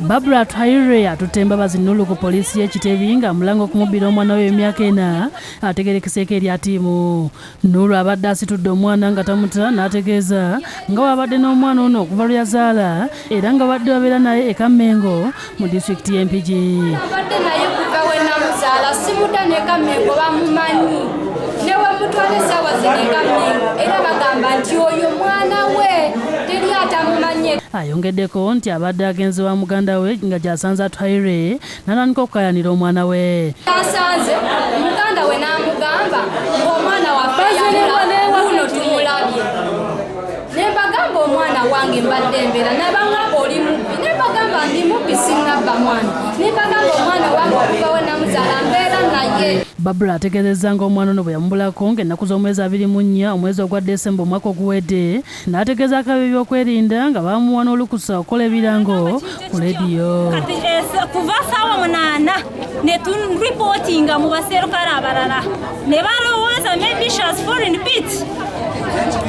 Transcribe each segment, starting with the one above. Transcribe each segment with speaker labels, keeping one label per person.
Speaker 1: Barbara atwaire atutemba bazinulu ku polisi y'Ekitebi nga mulango kumubira omwana we emyaka 4 ategerekeseeko eri atiimu. Nulu abadde asitudde omwana nga tamuta n'ategeeza nga wabadde n'omwana ono okuva lwe yazaala era nga badde babeera naye e Kamengo mu disitulikiti y'e Mpigi.
Speaker 2: Abadde naye kuva we namuzaala simuta ne Kamengo bamumanyi ne wamutwala essaawa zino e Kamengo era bagamba nti oyo mwana we teri atamumanye.
Speaker 1: Ayongeddeko nti abadde agenze wa muganda we nga gy'asanze atwaire n'atandika okukayanira omwana we.
Speaker 2: Asanze muganda we n'amugamba ng'omwana waffe yamula uno tumulabye. Ne mbagamba omwana wange mbadde mbeera n'abangamba oli mubbi ne mbagamba ndi mubbi sinnabba mwana ne mbagamba omwana wange okuva we namuzaala mbeera naye.
Speaker 1: Barbara ategeezezza ng'omwana ono bwe yamubulako ng'ennaku z'omwezi 24 omwezi ogwa Desemba omwaka oguwedde n'ategeeza akabi by'okwerinda nga bamuwa n'olukusa okukola ebirango ku leediyo.
Speaker 3: Kuva ssaawa 8 ne turipootinga mu baserukale abalala ne balowooza maybe she has fallen bit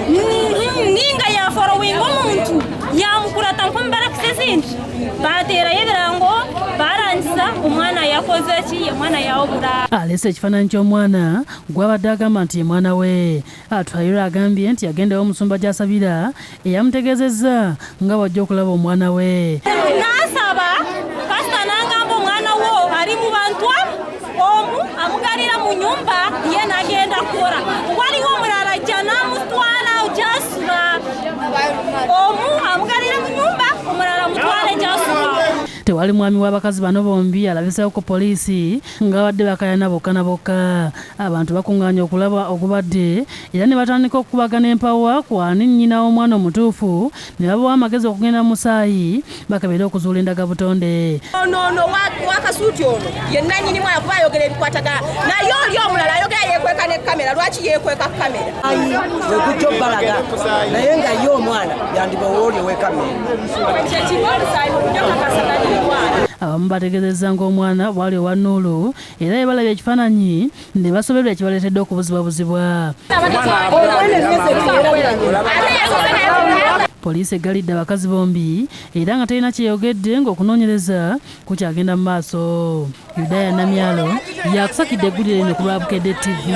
Speaker 3: ninga ya following omuntu yamukurata nkombarakisa ezindi bateerayo ebirango barangiza omwana yakoze ki ye mwana yawobula.
Speaker 1: Alese ekifaananyi ky'omwana gw'abadde agamba nti ye mwana we. Atwaire agambye nti yagendayo omusumba gy'asabira eyamutegeezezza nga bw'ajja okulaba omwana we.
Speaker 3: N'asaba pasita n'agamba omwana wo ali mu bantu omu amugalira mu nyumba ye n'agenda kukora waliwo omulala ajja n'amutwala gy'asula omu amugalira mu nyumba omulala mutwale gy'asula.
Speaker 1: Tewali mwami w'abakazi bano bombi alabiseewo ku poliisi nga badde bakayana bokka na bokka. Abantu bakuŋŋaanya okulaba ogubadde era ne batandika okukubagana empawa ku ani nnyina w'omwana omutuufu ne babawa amagezi okugenda mu musaayi bakabere okuzuula endagabutonde.
Speaker 4: Ono wakasuuti ono ye nannyini mwana kuba ayogera ebikwatagana naye oli omulala ayogera yeekweka ne kamera. Lwaki yeekweka kamera?
Speaker 5: Ekujja obbalaga naye nga ye omwana yandiba wooli ow'ekamera.
Speaker 1: Abamu bategeezezza ng'omwana bwali owa Nulu era ye balabye ekifaananyi ne basoberwa ekibaleetedde okubuzibwabuzibwa. Poliisi eggalidde abakazi bombi era nga talina kyeyogedde ng'okunoonyereza kukyagenda mu maaso. Yudaya Namyalo yakusakidde eggulire lino ku lwa Bukedde TV.